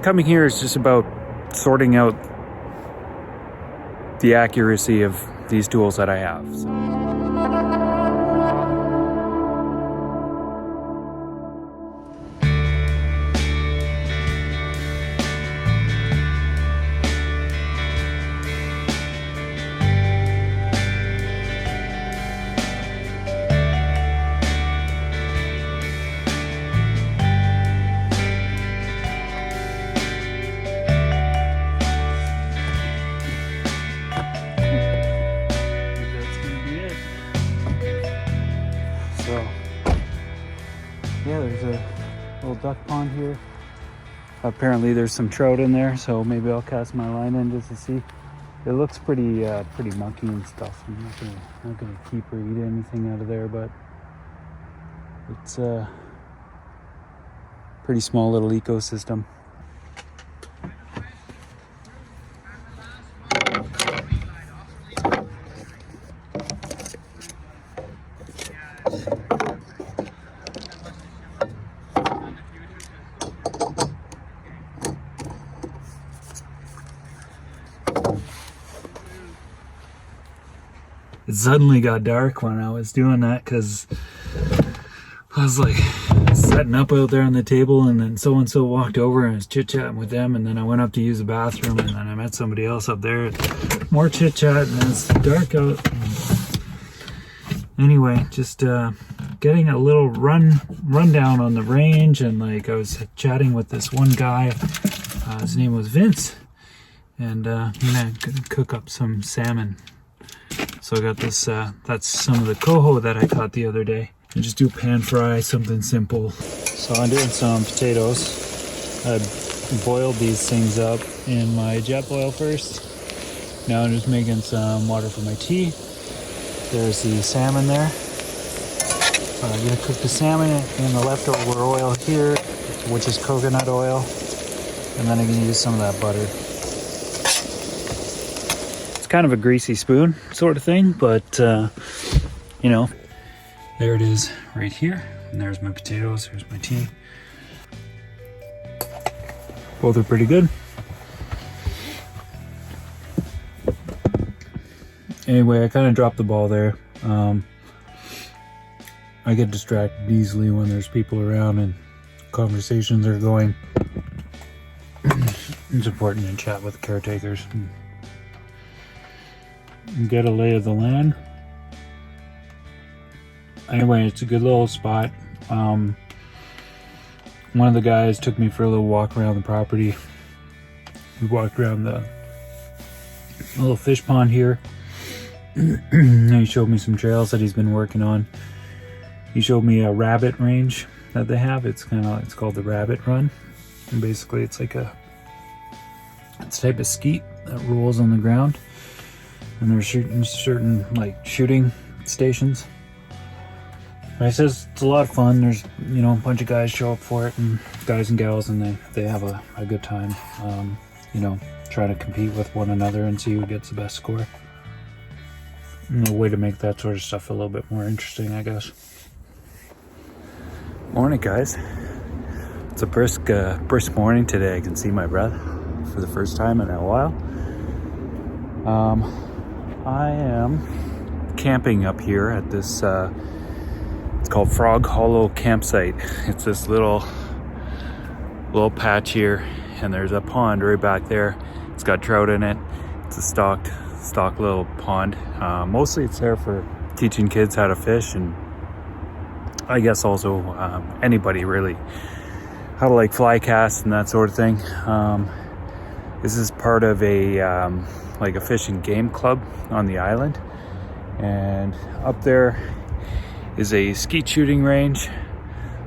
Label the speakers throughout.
Speaker 1: Coming here is just about sorting out the accuracy of these tools that I have. Yeah, there's a little duck pond here. Apparently there's some trout in there, so maybe I'll cast my line in just to see. It looks pretty mucky and stuff. I'm not gonna keep or eat anything out of there, but it's a pretty small little ecosystem. It suddenly got dark when I was doing that because I was like setting up out there on the table, and then so-and-so walked over and I was chit-chatting with them, and then I went up to use the bathroom, and then I met somebody else up there. More chit-chat, and it's dark out. Anyway, just getting a little rundown on the range, and like I was chatting with this one guy. His name was Vince, and I'm gonna cook up some salmon. So I got this, that's some of the coho that I caught the other day. And just do pan fry, something simple. So I'm doing some potatoes. I boiled these things up in my jet boil first. Now I'm just making some water for my tea. There's the salmon there. I'm gonna cook the salmon in the leftover oil here, which is coconut oil. And then I'm gonna use some of that butter. Kind of a greasy spoon sort of thing, but you know, there it is right here, and there's my potatoes, here's my tea. Both are pretty good. Anyway, I kind of dropped the ball there. I get distracted easily when there's people around and conversations are going. It's important to chat with caretakers and get a lay of the land. Anyway, it's a good little spot. One of the guys took me for a little walk around the property. We walked around the little fish pond here. And he showed me some trails that he's been working on. He showed me a rabbit range that they have. It's called the Rabbit Run. And basically it's like it's a type of skeet that rolls on the ground. And there's certain like shooting stations. And he says it's a lot of fun. There's, you know, a bunch of guys show up for it, and guys and gals, and they have a good time. You know, trying to compete with one another and see who gets the best score. And a way to make that sort of stuff a little bit more interesting, I guess. Morning, guys. It's a brisk morning today. I can see my breath for the first time in a while. I am camping up here at this, it's called Frog Hollow Campsite. It's this little patch here, and there's a pond right back there. It's got trout in it. It's a stocked little pond. Mostly it's there for teaching kids how to fish, and I guess also anybody really, how to like fly cast and that sort of thing. This is part of a like a fishing game club on the island, and up there is a skeet shooting range,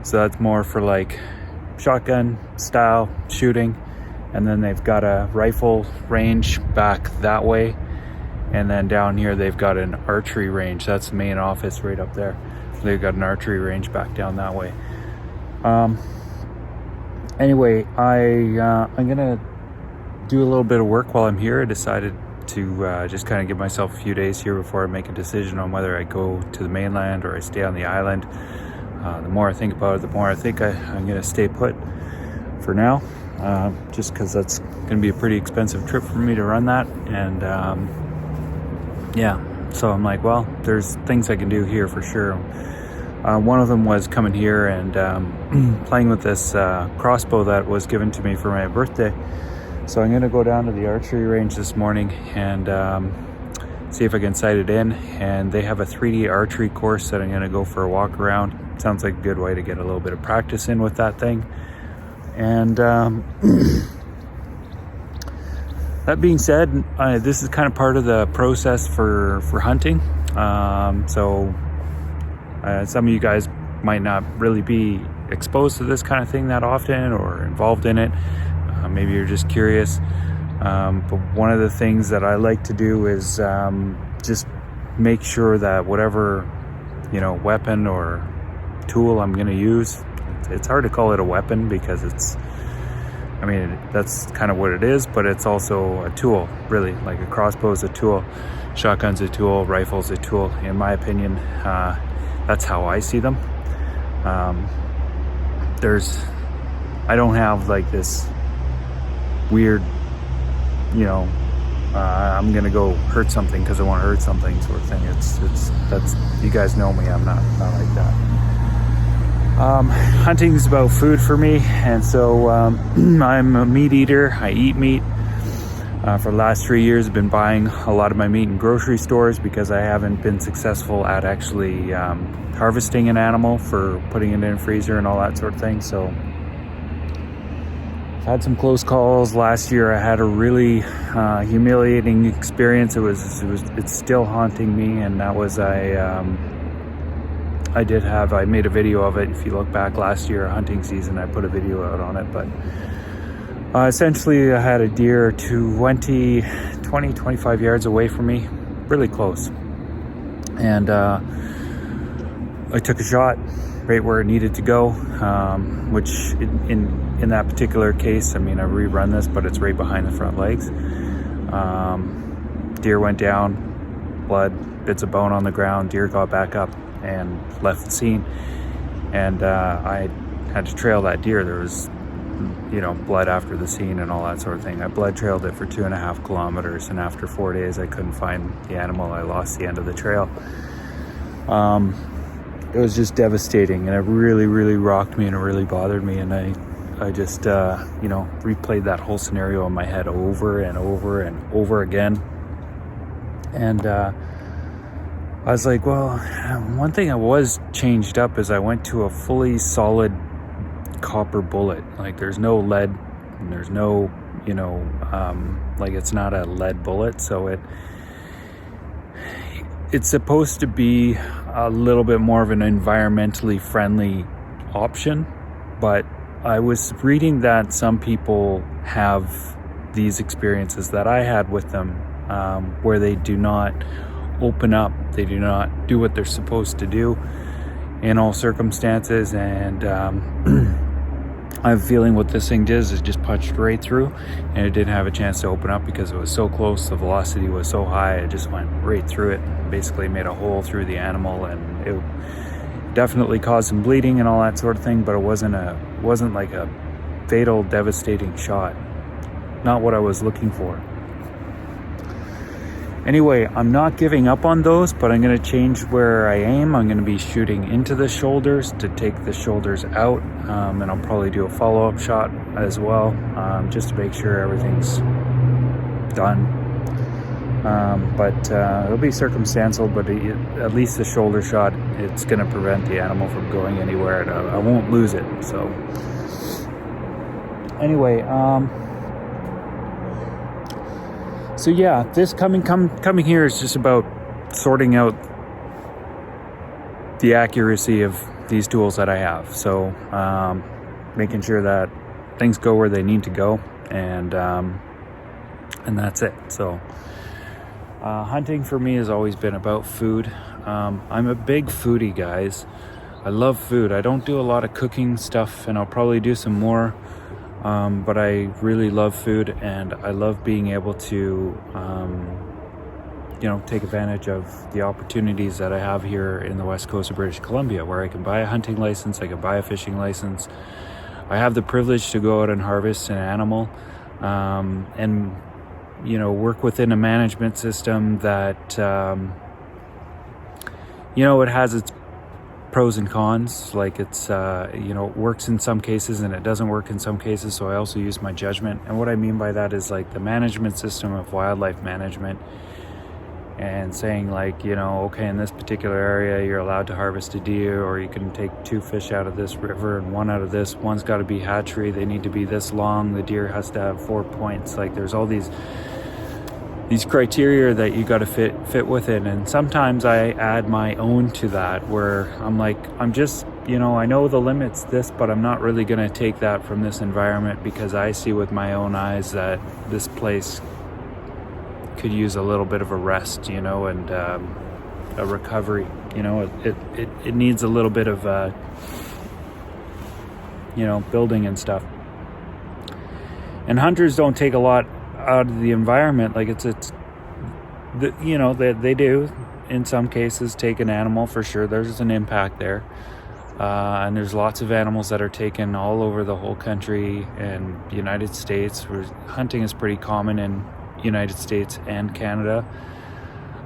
Speaker 1: so that's more for like shotgun style shooting. And then they've got a rifle range back that way, and then down here they've got an archery range. That's the main office right up there. They've got an archery range back down that way. Anyway, I'm gonna do a little bit of work while I'm here. I decided to just kind of give myself a few days here before I make a decision on whether I go to the mainland or I stay on the island. The more I think about it, the more I think I'm gonna stay put for now. just because that's going to be a pretty expensive trip for me to run that. And yeah, so I'm like, well, there's things I can do here for sure. One of them was coming here and playing with this crossbow that was given to me for my birthday. So I'm going to go down to the archery range this morning and see if I can sight it in. And they have a 3D archery course that I'm going to go for a walk around. Sounds like a good way to get a little bit of practice in with that thing. And that being said, this is kind of part of the process for hunting. So some of you guys might not really be exposed to this kind of thing that often or involved in it. Maybe you're just curious. But one of the things that I like to do is just make sure that whatever, weapon or tool I'm going to use, it's hard to call it a weapon because that's kind of what it is, but it's also a tool, really. Like a crossbow is a tool, shotgun's a tool, rifle's a tool. In my opinion, that's how I see them. I don't have like this weird, I'm gonna go hurt something because I want to hurt something sort of thing. That's you guys know me. I'm not like that. Hunting is about food for me, and so I'm a meat eater. I eat meat. For the last 3 years, I've been buying a lot of my meat in grocery stores because I haven't been successful at actually harvesting an animal for putting it in a freezer and all that sort of thing. So I've had some close calls. Last year I had a really humiliating experience. It's still haunting me, and that was I made a video of it. If you look back last year, hunting season, I put a video out on it. But essentially I had a deer 25 yards away from me, really close. And I took a shot right where it needed to go, which in that particular case, I rerun this, but it's right behind the front legs. Deer went down, blood, bits of bone on the ground. Deer got back up and left the scene, and I had to trail that deer. There was blood after the scene and all that sort of thing. I blood trailed it for 2.5 kilometers, and after 4 days I couldn't find the animal. I lost the end of the trail. It was just devastating, and it really, really rocked me, and it really bothered me. And I just replayed that whole scenario in my head over and over and over again. And I was like, well, one thing I was changed up is I went to a fully solid copper bullet. Like there's no lead and there's no, it's not a lead bullet. So it's supposed to be a little bit more of an environmentally friendly option. But I was reading that some people have these experiences that I had with them, where they do not open up, they do not do what they're supposed to do in all circumstances. And I have a feeling what this thing did is it just punched right through, and it didn't have a chance to open up because it was so close. The velocity was so high, it just went right through it, basically made a hole through the animal, and it definitely caused some bleeding and all that sort of thing, but it wasn't like a fatal, devastating shot. Not what I was looking for. Anyway, I'm not giving up on those, but I'm going to change where I aim. I'm going to be shooting into the shoulders to take the shoulders out, and I'll probably do a follow-up shot as well, just to make sure everything's done. But it'll be circumstantial, but at least the shoulder shot, it's going to prevent the animal from going anywhere, and I won't lose it. So anyway, so yeah, this coming here is just about sorting out the accuracy of these tools that I have. So making sure that things go where they need to go, and that's it. So hunting for me has always been about food. I'm a big foodie, guys. I love food. I don't do a lot of cooking stuff, and I'll probably do some more. But I really love food, and I love being able to, take advantage of the opportunities that I have here in the west coast of British Columbia, where I can buy a hunting license, I can buy a fishing license, I have the privilege to go out and harvest an animal, and you know, work within a management system that you know, it has its pros and cons. Like it's you know, it works in some cases and it doesn't work in some cases, so I also use my judgment. And what I mean by that is like the management system of wildlife management, and saying like, you know, okay, in this particular area you're allowed to harvest a deer, or you can take 2 fish out of this river and 1 out of this. One's got to be hatchery, they need to be this long, the deer has to have 4 points. Like there's all these criteria that you got to fit within. And sometimes I add my own to that, where I'm like, I'm just, you know, I know the limits this, but I'm not really going to take that from this environment, because I see with my own eyes that this place could use a little bit of a rest, you know, and a recovery. You know, it needs a little bit of you know, building and stuff. And hunters don't take a lot out of the environment. Like you know, they do in some cases take an animal, for sure. There's an impact there, and there's lots of animals that are taken all over the whole country and the United States, where hunting is pretty common in United States and Canada.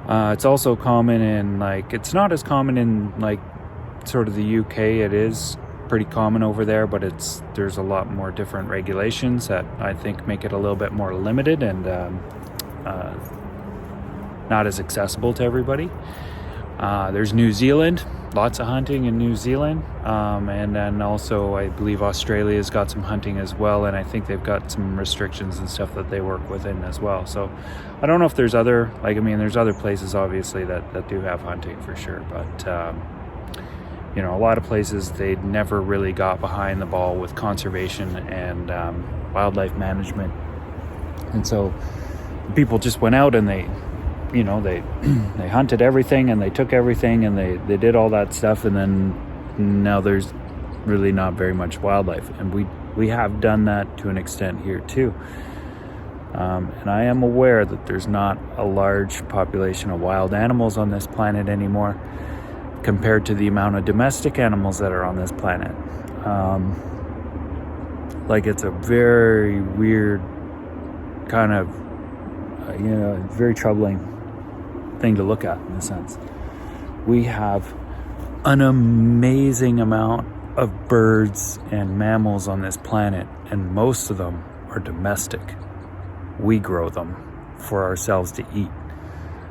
Speaker 1: It's also common in, like, it's not as common in like sort of the UK. It is pretty common over there, but there's a lot more different regulations that I think make it a little bit more limited and not as accessible to everybody. There's New Zealand, lots of hunting in New Zealand, and then also I believe Australia's got some hunting as well, and I think they've got some restrictions and stuff that they work within as well. So I don't know if there's other, like, I mean, there's other places obviously that do have hunting for sure, but you know, a lot of places they never really got behind the ball with conservation and wildlife management, and so people just went out and they, you know, they hunted everything and they took everything and they did all that stuff, and then now there's really not very much wildlife. And we have done that to an extent here too, and I am aware that there's not a large population of wild animals on this planet anymore compared to the amount of domestic animals that are on this planet. Like, it's a very weird kind of you know, very troubling thing to look at in a sense. We have an amazing amount of birds and mammals on this planet, and most of them are domestic. We grow them for ourselves to eat,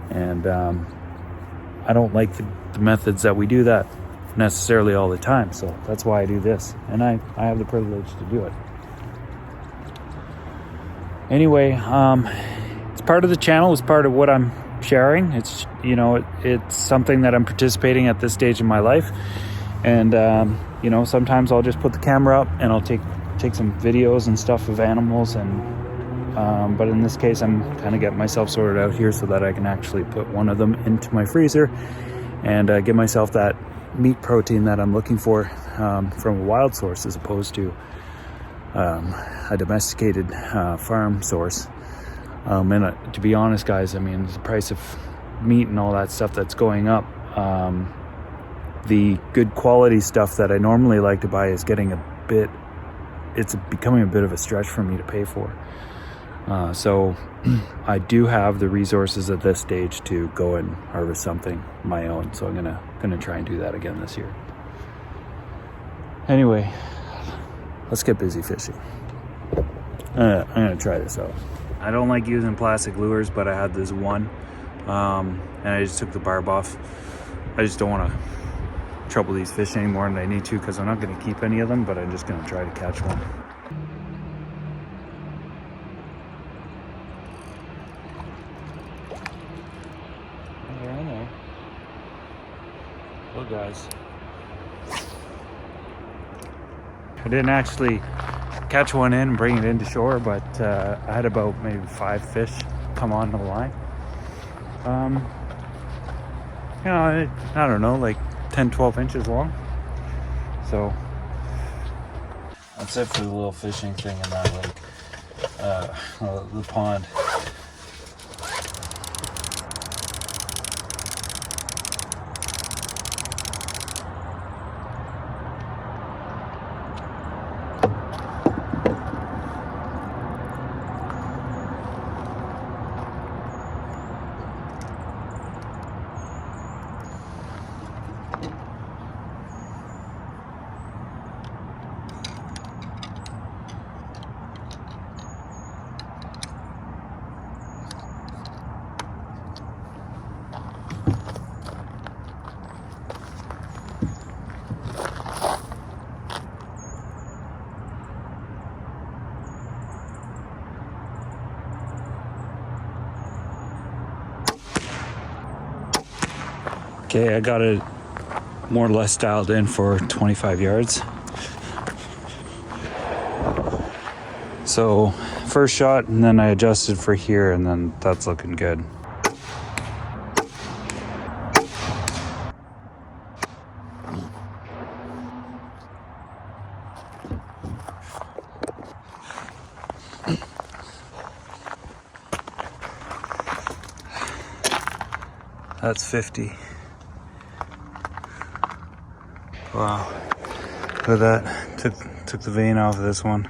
Speaker 1: and I don't like the methods that we do that necessarily all the time, so that's why I do this, and I have the privilege to do it. Anyway, it's part of the channel, it's part of what I'm sharing. It's, you know, it's something that I'm participating at this stage in my life, and you know, sometimes I'll just put the camera up and I'll take some videos and stuff of animals, and but in this case I'm kind of getting myself sorted out here so that I can actually put one of them into my freezer and give myself that meat protein that I'm looking for from a wild source, as opposed to a domesticated farm source. And to be honest, guys, I mean, the price of meat and all that stuff that's going up, the good quality stuff that I normally like to buy is getting it's becoming a bit of a stretch for me to pay for. So I do have the resources at this stage to go and harvest something my own. So I'm gonna try and do that again this year. Anyway, let's get busy fishing. I'm gonna try this out. I don't like using plastic lures, but I had this one, and I just took the barb off. I just don't want to trouble these fish any more than I need to, because I'm not going to keep any of them, but I'm just going to try to catch one. They're in there. Look, guys. I didn't actually catch one in and bring it into shore, but I had about maybe 5 fish come on the line. You know, I don't know, like 10-12 inches long. So that's it for the little fishing thing in that lake, the pond. Okay, I got it more or less dialed in for 25 yards. So first shot, and then I adjusted for here, and then that's looking good. That's 50. Wow. Look at that. Took the vein off of this one.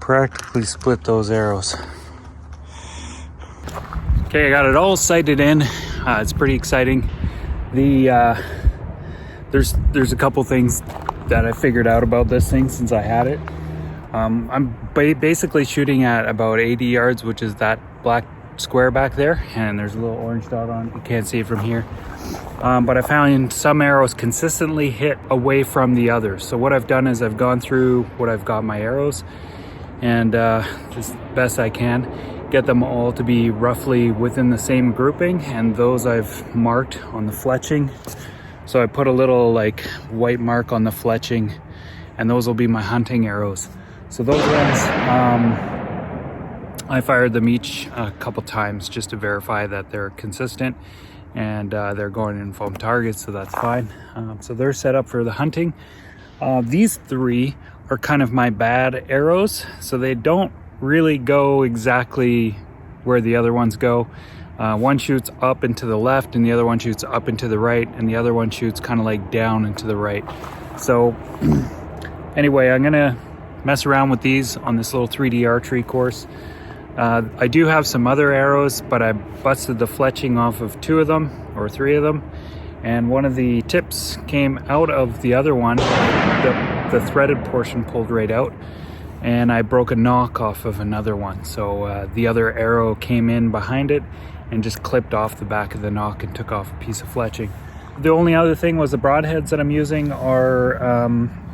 Speaker 1: Practically split those arrows. Okay, I got it all sighted in. It's pretty exciting. There's a couple things that I figured out about this thing since I had it. I'm basically shooting at about 80 yards, which is that black square back there, and there's a little orange dot on it. You can't see it from here. But I found some arrows consistently hit away from the others. So what I've done is I've gone through what I've got my arrows, and just best I can get them all to be roughly within the same grouping, and those I've marked on the fletching. So I put a little like white mark on the fletching, and those will be my hunting arrows. So those ones, I fired them each a couple times just to verify that they're consistent, and they're going in foam targets, so that's fine. So they're set up for the hunting. These three are kind of my bad arrows, so they don't really go exactly where the other ones go. One shoots up and to the left, and the other one shoots up and to the right, and the other one shoots kind of like down and to the right. So anyway, I'm gonna mess around with these on this little 3D archery course. I do have some other arrows, but I busted the fletching off of 2 of them or 3 of them, and one of the tips came out of the other one. The threaded portion pulled right out, and I broke a knock off of another one. So the other arrow came in behind it and just clipped off the back of the knock and took off a piece of fletching. The only other thing was the broadheads that I'm using are,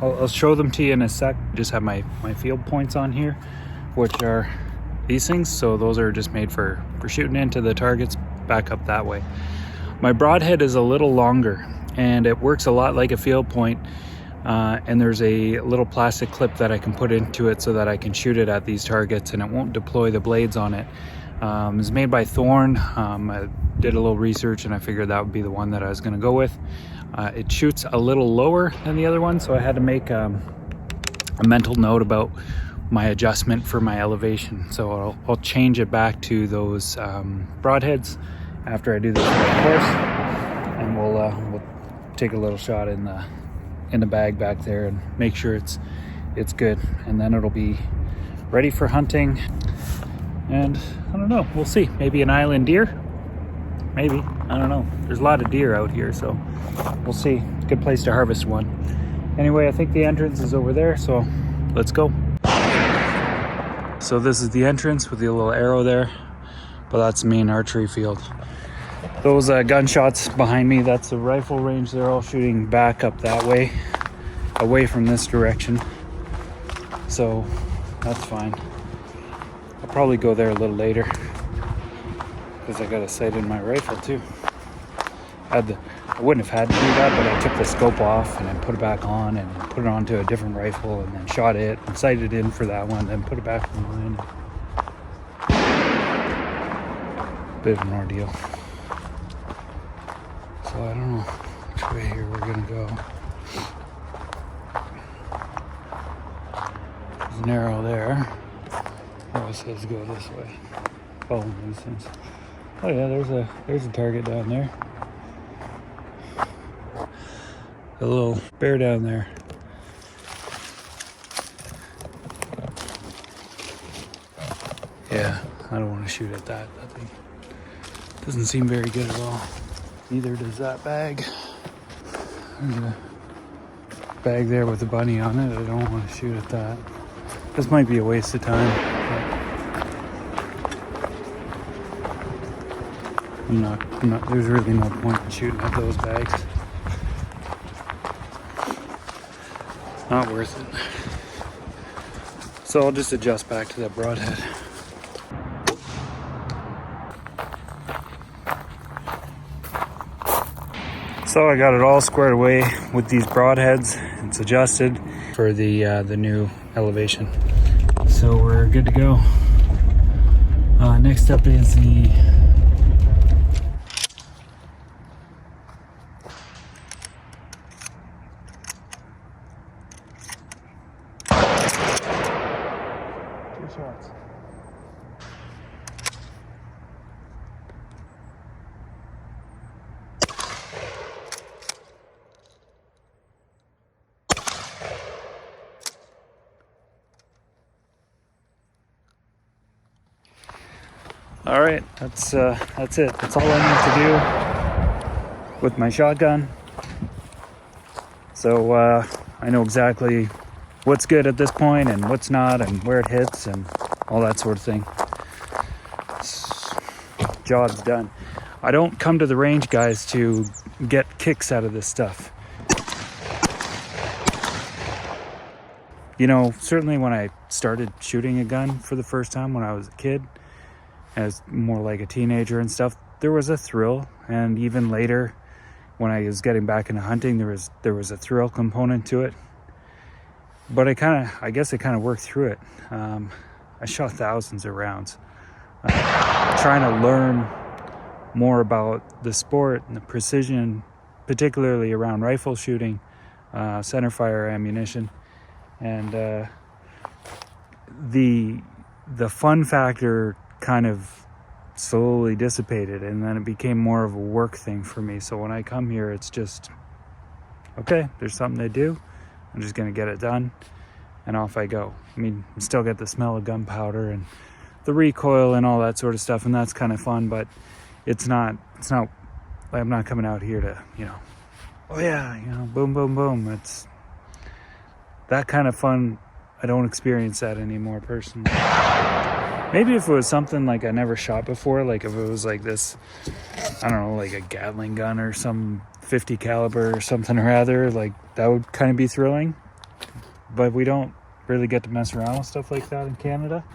Speaker 1: I'll show them to you in a sec. Just have my field points on here, which are these things. So those are just made for shooting into the targets back up that way. My broadhead is a little longer, and it works a lot like a field point. And there's a little plastic clip that I can put into it so that I can shoot it at these targets, and it won't deploy the blades on it. It's made by Thorn. I did a little research, and I figured that would be the one that I was going to go with. It shoots a little lower than the other one, so I had to make a mental note about my adjustment for my elevation. So I'll change it back to those broadheads after I do this course, and we'll take a little shot in the bag back there and make sure it's good, and then it'll be ready for hunting. And I don't know, we'll see. Maybe an island deer, maybe, I don't know. There's a lot of deer out here, so we'll see. Good place to harvest one. Anyway, I think the entrance is over there, so let's go. So this is the entrance with the little arrow there, but that's the main archery field. Those gunshots behind me, that's the rifle range. They're all shooting back up that way, away from this direction. So that's fine. I'll probably go there a little later because I got a sight in my rifle too. I wouldn't have had to do that, but I took the scope off and then put it back on and put it onto a different rifle and then shot it and sighted in for that one, then put it back in mine. Bit of an ordeal. So I don't know which way here we're gonna go. There's an arrow there. Arrow says go this way. Following these things. Oh yeah, there's a target down there. A little bear down there. Yeah, I don't want to shoot at that. That thing doesn't seem very good at all. Neither does that bag. There's a bag there with a bunny on it. I don't want to shoot at that. This might be a waste of time. I'm not, there's really no point in shooting at those bags. Not worth it. So I'll just adjust back to that broadhead. So I got it all squared away with these broadheads. It's adjusted for the new elevation. So we're good to go. Next up is the shots. All right, that's it. That's all I need to do with my shotgun. So I know exactly what's good at this point and what's not, and where it hits, and all that sort of thing. Job's done. I don't come to the range, guys, to get kicks out of this stuff. You know, certainly when I started shooting a gun for the first time when I was a kid, as more like a teenager and stuff, there was a thrill. And even later, when I was getting back into hunting, there was a thrill component to it. But I guess I kind of worked through it. I shot thousands of rounds, trying to learn more about the sport and the precision, particularly around rifle shooting, centerfire ammunition, and the fun factor kind of slowly dissipated, and then it became more of a work thing for me. So when I come here, it's just, okay, there's something to do. I'm just gonna get it done, and off I go. I mean, I still get the smell of gunpowder and the recoil and all that sort of stuff, and that's kind of fun, but it's not, I'm not coming out here to, oh yeah, boom, boom, boom. It's that kind of fun. I don't experience that anymore personally. Maybe if it was something like I never shot before, like if it was like this, I don't know, like a Gatling gun or some 50 caliber or something or other, like that would kind of be thrilling. But we don't really get to mess around with stuff like that in Canada.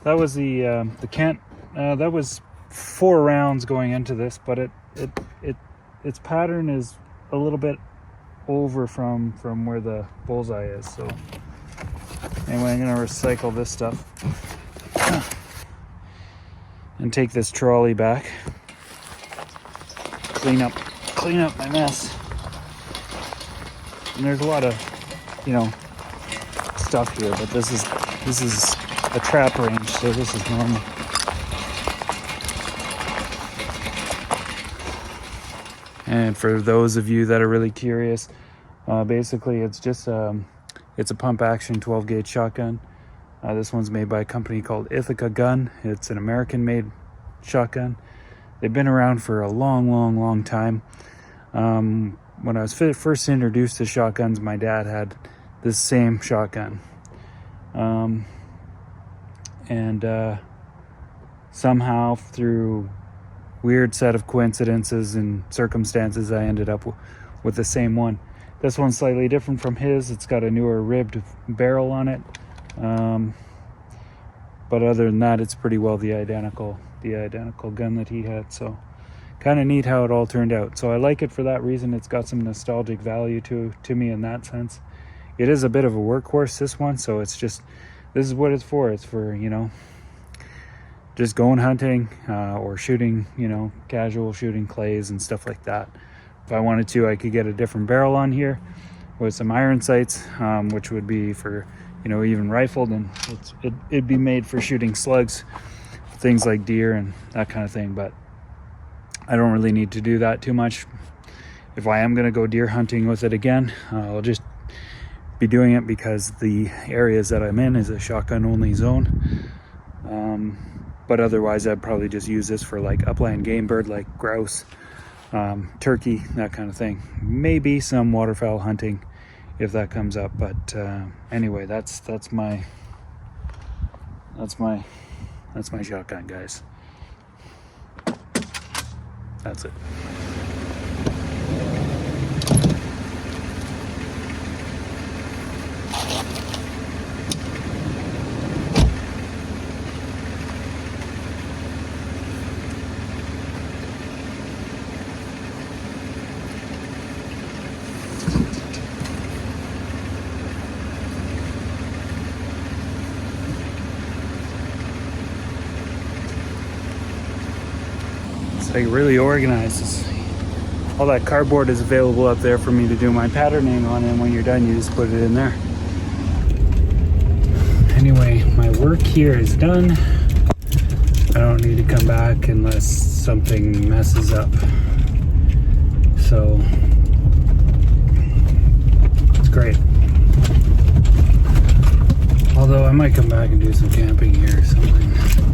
Speaker 1: That was the Kent. That was 4 rounds going into this, but its pattern is a little bit over from where the bullseye is. So anyway, I'm gonna recycle this stuff and take this trolley back, clean up my mess. And there's a lot of stuff here, but this is a trap range, so this is normal. And for those of you that are really curious, basically it's just it's a pump action 12 gauge shotgun. This one's made by a company called Ithaca Gun. It's an American made shotgun. They've been around for a long time. When I was first introduced to shotguns, my dad had this same shotgun. And somehow through weird set of coincidences and circumstances, I ended up with the same one. This one's slightly different from his. It's got a newer ribbed barrel on it. But other than that, it's pretty well the identical gun that he had. So kind of neat how it all turned out. So I like it for that reason. It's got some nostalgic value to me in that sense. It is a bit of a workhorse, this one, so it's just, this is what it's for. It's for, just going hunting or shooting, casual shooting clays and stuff like that. If I wanted to, I could get a different barrel on here with some iron sights, which would be for, even rifled, and it'd be made for shooting slugs, things like deer and that kind of thing. But I don't really need to do that too much. If I am going to go deer hunting with it again, I'll just be doing it because the areas that I'm in is a shotgun only zone. But otherwise I'd probably just use this for like upland game bird, like grouse, turkey, that kind of thing. Maybe some waterfowl hunting if that comes up. But anyway, that's my shotgun, guys. That's it. like really organized. All that cardboard is available up there for me to do my patterning on, and when you're done, you just put it in there. Anyway, my work here is done. I don't need to come back unless something messes up. So it's great. Although I might come back and do some camping here or something.